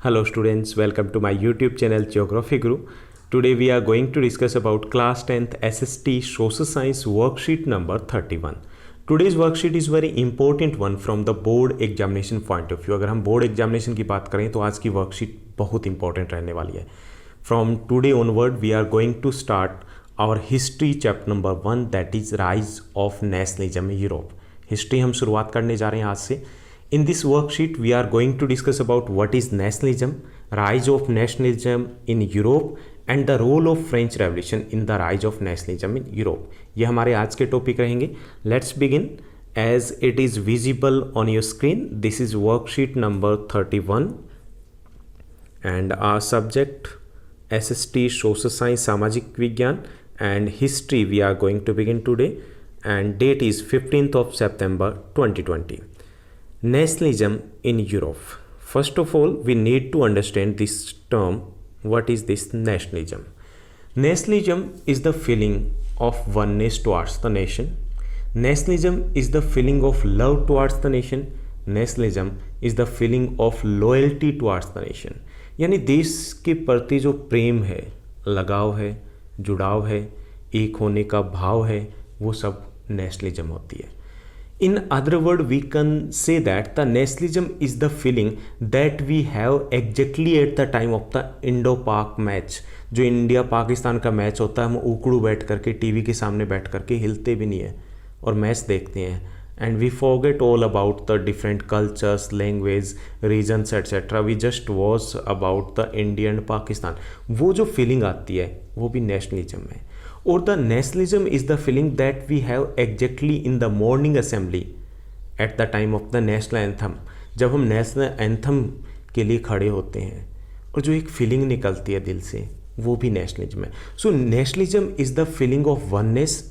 Hello students, welcome to my YouTube channel Geography Guru. Today we are going to discuss about class 10th SST Social Science worksheet number 31. Today's worksheet is very important one from the board examination point of view. अगर हम board examination की बात करें तो आज की worksheet बहुत important रहने वाली है. From today onward we are going to start our history chapter number 1 that is rise of nationalism in Europe. History हम शुरुआत करने जा रहे हैं आज से. In this worksheet, we are going to discuss about what is nationalism, rise of nationalism in Europe, and the role of French Revolution in the rise of nationalism in Europe. ये हमारे आज के टॉपिक रहेंगे. Let's begin. As it is visible on your screen, this is worksheet number 31, and our subject SST Social Science सामाजिक विज्ञान and history we are going to begin today, and date is 15th of September 2020. Nationalism in Europe. First of all, we need to understand this term. What is this nationalism? Nationalism is the feeling of oneness towards the nation. Nationalism is the feeling of love towards the nation. Nationalism is the feeling of loyalty towards the nation. यानी देश के प्रति जो प्रेम है, लगाव है, जुड़ाव है, एक होने का भाव है, वो सब नेशनलिज्म होती है. In other words, we can say that the nationalism is the feeling that we have exactly at the time of the Indo-Pak match. जो इंडिया पाकिस्तान का मैच होता है, हम उकड़ू बैठ करके टीवी के सामने बैठ करके हिलते भी नहीं है और मैच देखते हैं. And we forget all about the different cultures, language, regions, etc. We just was about the India and Pakistan. वो जो फीलिंग आती है वो भी नेशनलिज्म है. और the nationalism is the feeling that we have exactly in the morning assembly at the time of the national anthem. जब हम नेशनल एंथम के लिए खड़े होते हैं और जो एक फीलिंग निकलती है दिल से, वो भी नेशनलिज्म है. So nationalism is the feeling of oneness.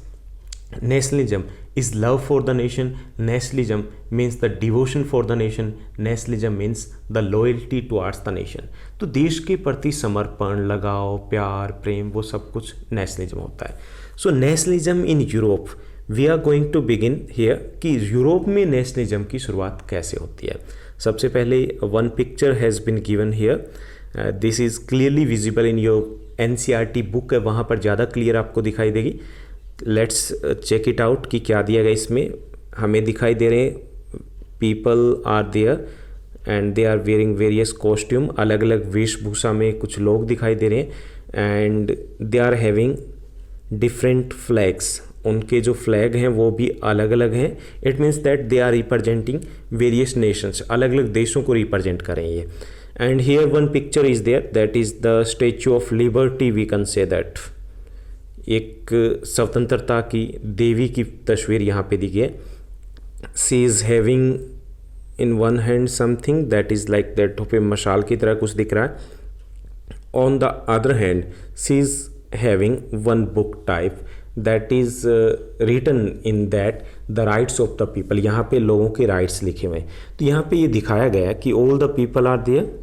Nationalism is love for the nation. Nationalism means the devotion for the nation. Nationalism means the loyalty towards the nation. तो देश के प्रति समर्पण, लगाव, प्यार, प्रेम, वो सब कुछ नेशनलिज्म होता है. So nationalism in Europe we are going to begin here कि यूरोप में नेशनलिज्म की शुरुआत कैसे होती है. सबसे पहले one picture has been given here. This is clearly visible in your NCERT book है, वहाँ पर ज़्यादा क्लियर आपको दिखाई देगी. लेट्स चेक इट आउट कि क्या दिया गया इसमें. हमें दिखाई दे रहे हैं people are there and they are wearing various costume. अलग अलग वेशभूषा में कुछ लोग दिखाई दे रहे हैं and they are having different flags. उनके जो फ्लैग हैं वो भी अलग अलग हैं. It means that they are representing various nations. अलग अलग देशों को रिप्रेजेंट करें ये. And here one picture is there that is the Statue of Liberty. We can say that एक स्वतंत्रता की देवी की तस्वीर यहाँ पे दी गई है. She is having in one hand something that is like that पे मशाल की तरह कुछ दिख रहा है. On the other hand she is having one book type that is written in that the rights of the people. यहाँ पे लोगों के राइट्स लिखे हुए हैं. तो यहाँ पे ये दिखाया गया कि all the people are there.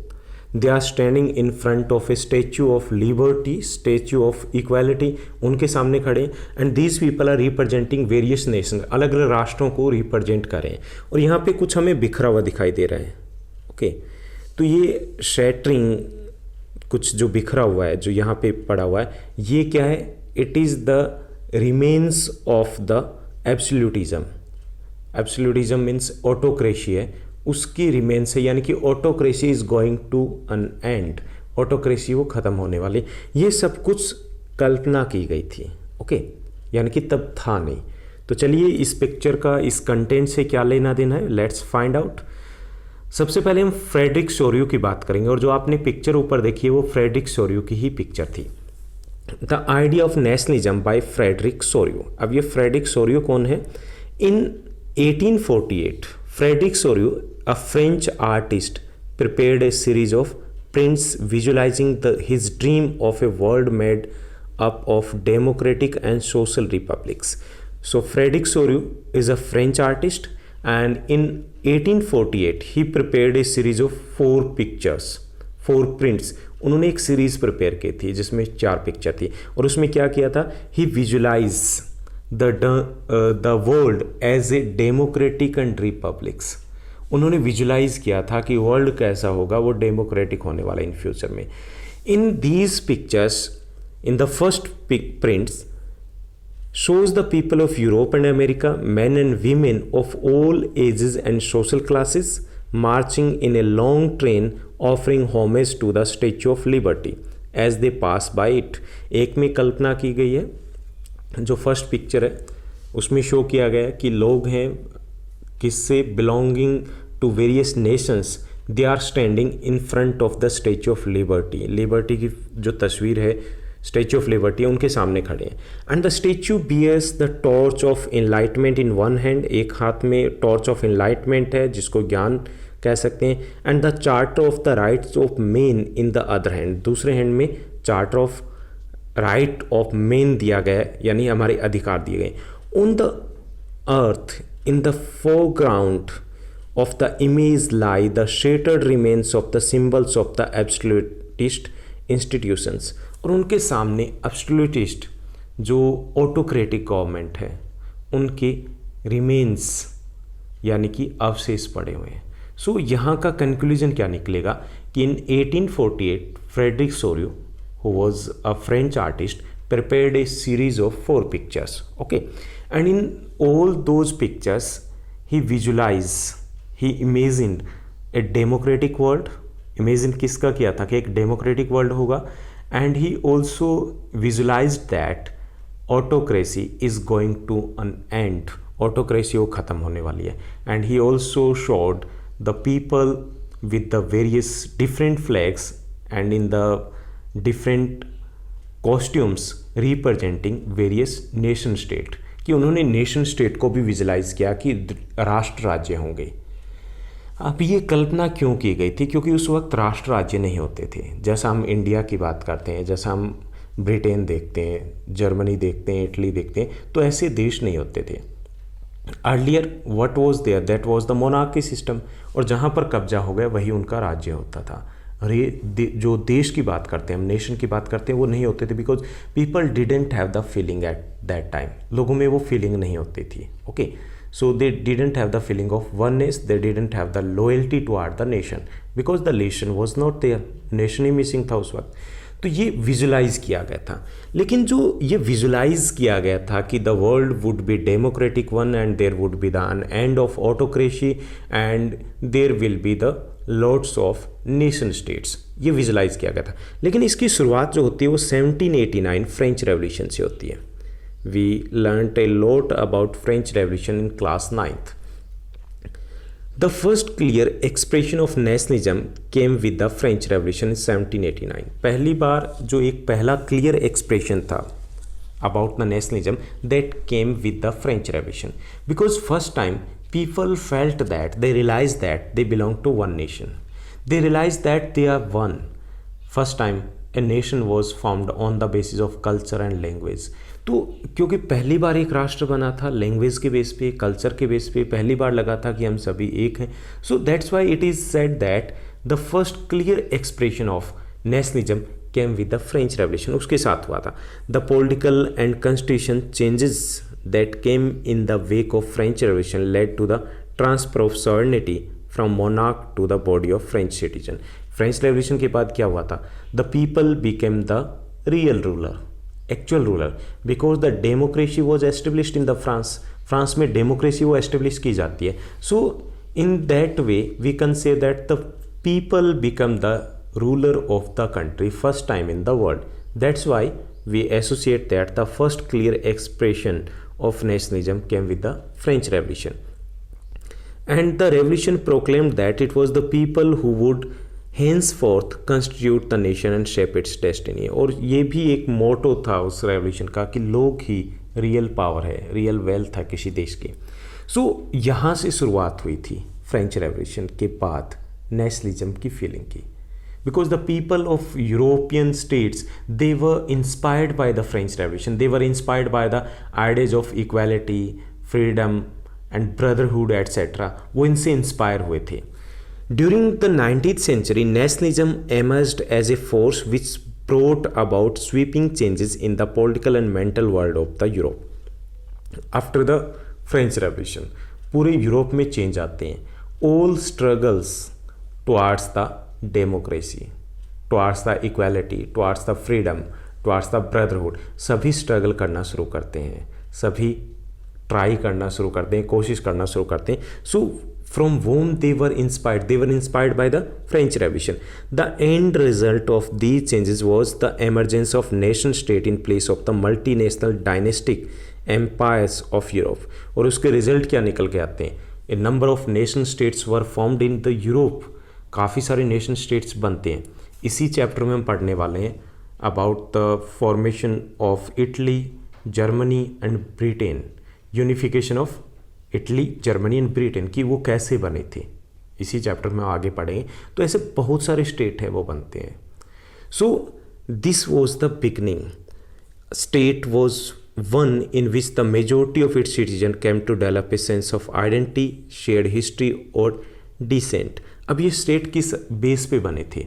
They are standing in front of a Statue of Liberty, statue of equality. उनके सामने खड़े and these people are representing various nation. अलग अलग राष्ट्रों को रिप्रेजेंट करें. और यहाँ पे कुछ हमें बिखरा हुआ दिखाई दे रहा है. ओके, तो ये शैटरिंग कुछ जो बिखरा हुआ है, जो यहाँ पे पड़ा हुआ है, ये क्या है? It is the remains of the absolutism. Absolutism means autocracy है, उसकी रिमेन्स है. यानी कि autocracy is going to an end. Autocracy वो ख़त्म होने वाली. ये सब कुछ कल्पना की गई थी. ओके, यानी कि तब था नहीं. तो चलिए इस पिक्चर का इस कंटेंट से क्या लेना देना है, लेट्स फाइंड आउट. सबसे पहले हम फ्रेडरिक सोरियो की बात करेंगे. और जो आपने पिक्चर ऊपर देखी है वो फ्रेडरिक सोरियो की ही पिक्चर थी. The idea of nationalism by Frederic Sorrieu. अब ये फ्रेडरिक सोरियो कौन है? In 1848 Frederic Sorrieu, a French artist, prepared a series of prints visualizing his dream of a world made up of democratic and social republics. So Frédéric Sorio is a French artist, and in 1848 he prepared a series of 4 pictures, 4 prints. उन्होंने एक series prepare की थी जिसमें 4 picture थी. और उसमें क्या किया था? He visualise the world as a democratic and republics. उन्होंने विजुलाइज किया था कि वर्ल्ड कैसा होगा, वो डेमोक्रेटिक होने वाला इन फ्यूचर में. In these pictures, in the first prints shows the people of Europe and America, men and women of all ages and social classes, marching in a long train offering homage to the Statue of Liberty as they pass by it. एक में कल्पना की गई है, जो first picture है उसमें show किया गया है कि लोग हैं किससे, belonging to various nations, they are standing in front of the Statue of Liberty. Liberty की जो तस्वीर है, स्टैचू ऑफ लिबर्टी, उनके सामने खड़े हैं. And the statue bears the torch of enlightenment in one hand, एक हाथ में टॉर्च ऑफ एनलाइटमेंट है जिसको ज्ञान कह सकते हैं. And the charter of the rights of main in the other hand, दूसरे हैंड में charter of right of main दिया गया है, यानी हमारे अधिकार दिए गए. On the earth in the foreground of the image lie the shattered remains of the symbols of the absolutist institutions. और उनके सामने एब्सोल्यूटिस्ट जो ऑटोक्रेटिक गवर्नमेंट है उनके रिमेन्स यानी कि अवशेष पड़े हुए हैं. सो यहाँ का कंक्लूजन क्या निकलेगा कि इन 1848 Frederic Sorio, who was a French artist, prepared a series of 4 pictures. Okay, and in all those pictures he visualized, he imagined a democratic world. Imagine किसका किया था कि एक डेमोक्रेटिक वर्ल्ड होगा. And he also visualized that autocracy is going to an end. Autocracy वो ख़त्म होने वाली है. And he also showed the people with the various different flags and in the different costumes representing various nation state. कि उन्होंने nation state को भी visualise किया कि राष्ट्र राज्य होंगे. अब ये कल्पना क्यों की गई थी? क्योंकि उस वक्त राष्ट्र राज्य नहीं होते थे. जैसा हम इंडिया की बात करते हैं, जैसा हम ब्रिटेन देखते हैं, जर्मनी देखते हैं, इटली देखते हैं, तो ऐसे देश नहीं होते थे. Earlier what was there, that was the monarchy system. और जहाँ पर कब्जा हो गया वही उनका राज्य होता था. और ये जो देश की बात करते हैं, हम नेशन की बात करते हैं, वो नहीं होते थे because people didn't have the feeling at that time. लोगों में वो फीलिंग नहीं होती थी. Okay, so they didn't have the feeling of oneness, they didn't have the loyalty toward the nation because the nation was not there. nation he missing था उस वक्त. तो ये विजुलाइज किया गया था. लेकिन जो ये विजुलाइज किया गया था कि the world would be democratic one and there would be the end of autocracy and there will be the lords of nation states, ये विजुलाइज किया गया था. लेकिन इसकी शुरुआत जो होती है वो 1789 फ्रेंच रेवोल्यूशन से होती है. We learnt a lot about French Revolution in class 9th. The first clear expression of nationalism came with the French Revolution in 1789. पहली बार जो एक पहला clear expression था about the nationalism that came with the French Revolution, because first time people felt that they realized that they belong to one nation. They realized that they are one. First time a nation was formed on the basis of culture and language. तो क्योंकि पहली बार एक राष्ट्र बना था, language के base पे, कल्चर के बेस पे पहली बार लगा था कि हम सभी एक हैं. So that's why it is said that the first clear expression of nationalism came with the French revolution. उसके साथ हुआ था the political and constitution changes that came in the wake of French revolution led to the transfer of sovereignty from monarch to the body of French citizen. French revolution के बाद क्या हुआ था? The people became the real ruler, actual ruler, because the democracy was established in the France में democracy वो establish की जाती है. So in that way we can say that the people become the ruler of the country first time in the world. That's why we associate that the first clear expression of nationalism came with the French revolution. And the revolution proclaimed that it was the people who would henceforth constitute the nation and shape its destiny. और ये भी एक मोटो था उस revolution का कि लोग ही real power है, रियल वेल्थ है किसी देश की. सो यहाँ से शुरुआत हुई थी फ्रेंच रेवोल्यूशन के बाद नेशनलिज्म की फीलिंग की. Because the people of European states they were inspired by the French revolution, they were inspired by the ideas of equality, freedom and brotherhood etcetera. वो इनसे इंस्पायर हुए थे. During the 19th century, nationalism emerged as a force which brought about sweeping changes in the political and mental world of the Europe. After the French Revolution, पूरे Europe में change आते हैं all struggles towards the democracy, towards the equality, towards the freedom, towards the brotherhood, सभी struggle करना शुरू करते हैं, सभी ट्राई करना शुरू करते हैं, कोशिश करना शुरू करते हैं. सो from whom they were inspired by the French Revolution. The end result of these changes was the emergence of nation state in place of the multinational dynastic empires of Europe. और उसके रिजल्ट क्या निकल के आते हैं? A number of nation states were formed in the Europe. काफ़ी सारे nation states बनते हैं. इसी चैप्टर में हम पढ़ने वाले हैं about the formation of Italy, Germany and Britain, unification of Italy, Germany and Britain की वो कैसे बने थे. इसी चैप्टर में आगे पढ़ेंगे. तो ऐसे बहुत सारे स्टेट हैं वो बनते हैं. So this was the beginning. State was one in which the majority of its citizen came to develop a sense of identity, shared history or descent. अब ये स्टेट किस बेस पे बने थे?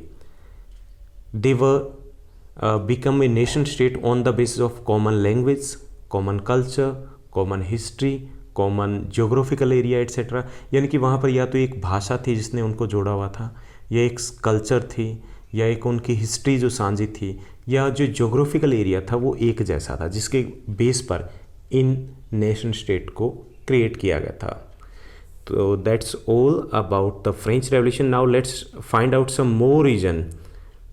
They were become a nation state on the basis of common language, common culture, common history, common geographical area etcetera. यानी कि वहाँ पर या तो एक भाषा थी जिसने उनको जोड़ा हुआ था, या एक कल्चर थी, या एक उनकी हिस्ट्री जो साझी थी, या जो जियोग्राफिकल एरिया था वो एक जैसा था, जिसके बेस पर इन नेशन स्टेट को क्रिएट किया गया था. तो that's all about the French revolution. Now let's find out some more reason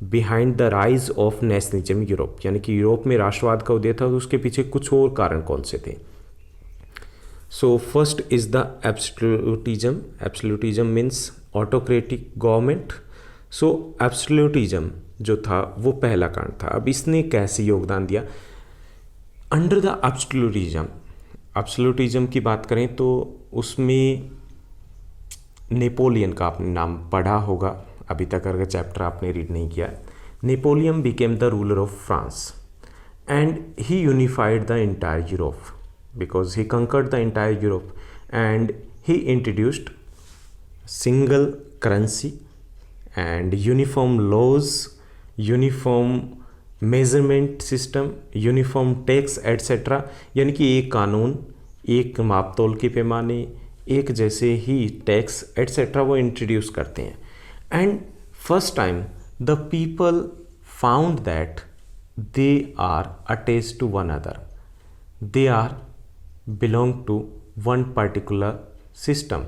behind the rise of nationalism Europe. यानी कि यूरोप में राष्ट्रवाद का उदय था, तो उसके पीछे कुछ और कारण कौन से थे? So first is the absolutism. Absolutism means autocratic government. So absolutism जो था वो पहला कारण था. अब इसने कैसे योगदान दिया? अंडर द absolutism की बात करें तो उसमें नेपोलियन का आपने नाम पढ़ा होगा अभी तक, अगर चैप्टर आपने रीड नहीं किया. Napoleon became the ruler of France and he unified the entire Europe, because he conquered the entire Europe and he introduced single currency and uniform laws, uniform measurement system, uniform tax etc. यानी कि एक कानून, एक मापतोल के पैमाने, एक जैसे ही टैक्स etc. वो इंट्रोड्यूस करते हैं. And first time the people found that they are attached to one other, they are belong to one particular system.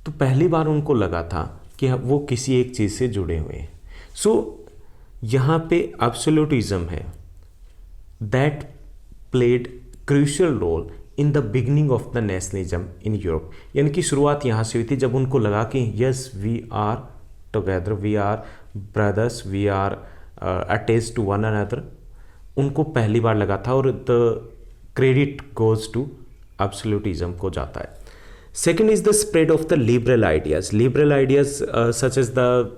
तो पहली बार उनको लगा था कि वो किसी एक चीज़ से जुड़े हुए हैं. सो यहाँ पे एब्सोल्यूटिज्म है that played crucial role in the beginning of the nationalism in Europe. यानी कि शुरुआत यहाँ से हुई थी जब उनको लगा कि yes we are together, we are brothers, we are attached to one another. उनको पहली बार लगा था और the credit goes to absolutism को जाता है. Second is the spread of the liberal ideas. Liberal ideas such as the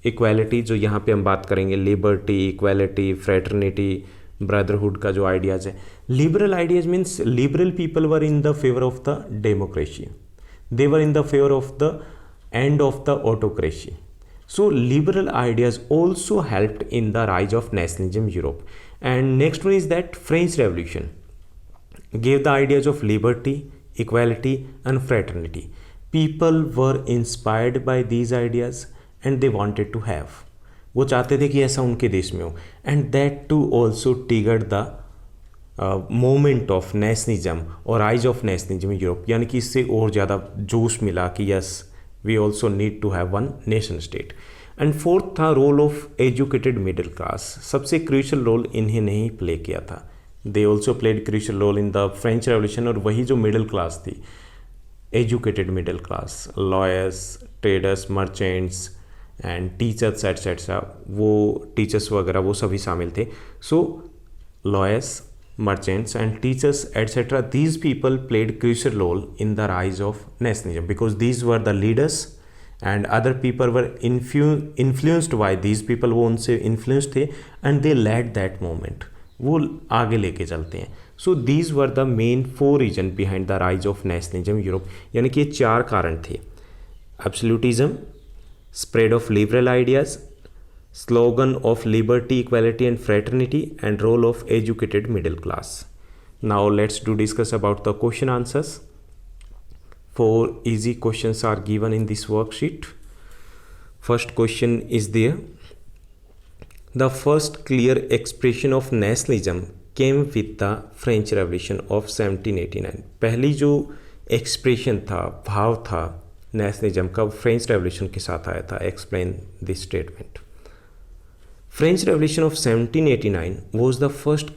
equality, जो यहाँ पे हम बात करेंगे, लिबर्टी, इक्वालिटी, फ्रेटर्निटी, ब्रदरहुड का जो आइडियाज़ है. Liberal ideas means liberal people were in the favour of the democracy, they were in the favour of the end of the autocracy. So liberal ideas also helped in the rise of nationalism in Europe. And next one is that French Revolution gave the ideas of liberty, equality and fraternity. People were inspired by these ideas and they wanted to have. वो चाहते थे कि ऐसा उनके देश में हो. And that too also triggered the moment of nationalism और rise of nationalism in Europe. यानी कि इससे और ज़्यादा जोश मिला कि yes we also need to have one nation state. And fourth था role of educated middle class. सबसे क्रूशियल रोल इन्हें ही प्ले किया था. They also played crucial role in the French revolution. और वही जो मिडिल क्लास थी, educated middle class, lawyers, traders, merchants and teachers etcetera, वो टीचर्स वगैरह वो सभी शामिल थे. सो lawyers, merchants and teachers etc., these people played crucial role in the rise of nationalism because these were the leaders and other people were influenced by these people. वो उनसे influenced थे and they led that movement. वो आगे लेके चलते हैं. So these were the main four reasons behind the rise of nationalism in Europe. यानी कि ये चार कारण थे: absolutism, spread of liberal ideas, slogan of liberty, equality and fraternity, and role of educated middle class. Now let's discuss about the question answers. 4 easy questions are given in this worksheet. First question is there. The first clear expression of nationalism came with the French Revolution of 1789. पहली जो expression था, भाव था nationalism का, French revolution के साथ आया था. Explain this statement. French Revolution of 1789 was the first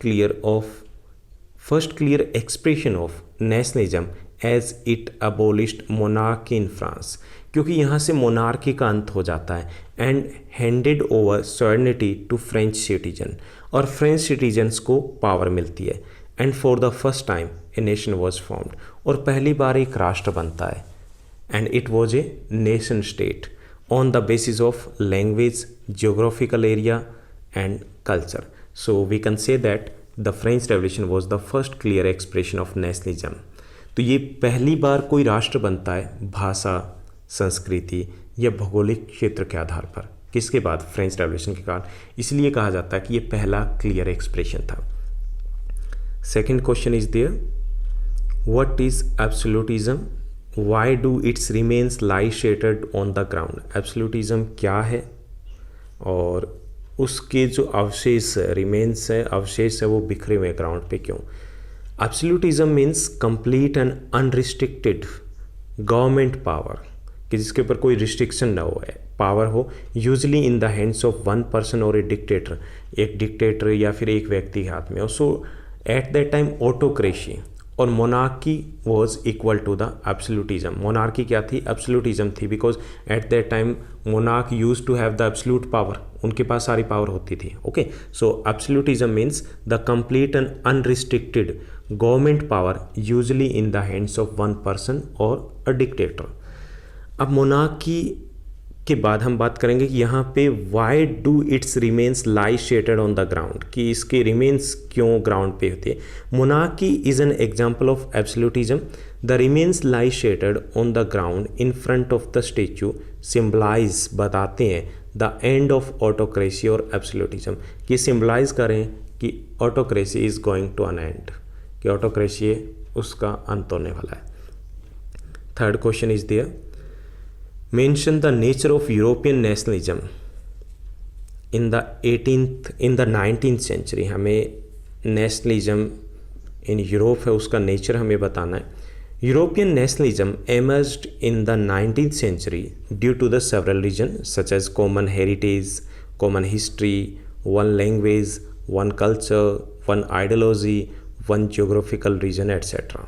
clear expression of nationalism as it abolished monarchy in France. क्योंकि यहाँ से मोनार्की का अंत हो जाता है and handed over sovereignty to French citizen, और फ्रेंच सिटीजन्स को पावर मिलती है. And for the first time a nation was formed, और पहली बार एक राष्ट्र बनता है. And it was a nation state on the basis of language, geographical area and culture. So we can say that the French Revolution was the first clear expression of nationalism. तो ये पहली बार कोई राष्ट्र बनता है भाषा, संस्कृति या भौगोलिक क्षेत्र के आधार पर. किसके बाद? फ्रेंच रेवोल्यूशन के कारण. इसलिए कहा जाता है कि ये पहला क्लियर एक्सप्रेशन था. Second question is there. What is absolutism? Why do its remains lie shattered on the ground? Absolutism क्या है और उसके जो अवशेष रिमेन्स है, अवशेष है, वो बिखरे हुए ग्राउंड पे क्यों? Absolutism means complete and unrestricted government power, कि जिसके ऊपर कोई रिस्ट्रिक्शन ना हो, पावर हो, usually in the hands of one person और ए डिक्टेटर, एक डिक्टेटर या फिर एक व्यक्ति के हाथ में हो. So at that time autocracy और monarchy was equal to the absolutism. Monarchy क्या थी? एब्सोल्यूटिज्म थी, because at that time monarch use to have the absolute power, उनके पास सारी पावर होती थी. Okay, so absolutism means the complete and unrestricted government power usually in the hands of one person और a dictator. अब monarchy के बाद हम बात करेंगे कि यहाँ पे why do its remains lie शेटेड ऑन द ग्राउंड, कि इसके रिमेन्स क्यों ग्राउंड पे होते हैं. Monarchy is an example of absolutism. The remains lie शेटेड on the ground in front of the statue symbolise, बताते हैं द एंड ऑफ ऑटोक्रेसी और एब्सोल्यूटिज्म, कि सिम्बलाइज करें कि autocracy is going to an end, कि ऑटोक्रेसी उसका अंत होने वाला है. Third question is there. Mention the nature of European nationalism in the 19th century. हमें नेशनलिज्म इन यूरोप है उसका नेचर हमें बताना है. European nationalism emerged in the 19th century due to the several reasons such as common heritage, common history, one language, one culture, one ideology, one geographical region, etc.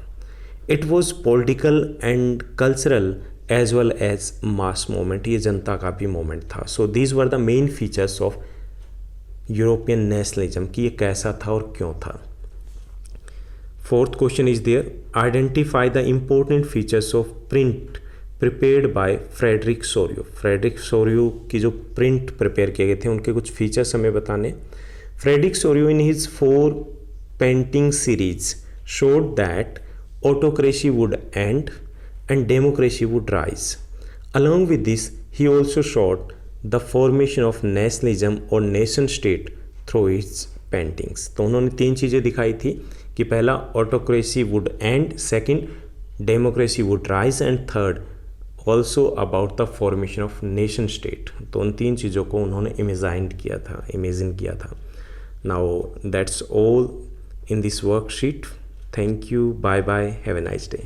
It was political and cultural as well as mass movement. ये जनता का भी moment था. So these were the main features of European nationalism, कि ये कैसा था और क्यों था. Fourth question is there. Identify the important features of print prepared by Frederick Sorio. Frederick Sorio की जो प्रिंट प्रिपेयर किए गए थे उनके कुछ फीचर्स हमें बताने. Frederick Sorio in his 4 painting series showed that autocracy would end and democracy would rise. Along with this, he also showed the formation of nationalism or nation state through its paintings. तो उन्होंने 3 चीज़ें दिखाई थी कि पहला autocracy would end, second democracy would rise, and third also about the formation of nation state. तो उन 3 चीज़ों को उन्होंने इमेजिन किया था. Now that's all in this worksheet. Thank you. Bye bye. Have a nice day.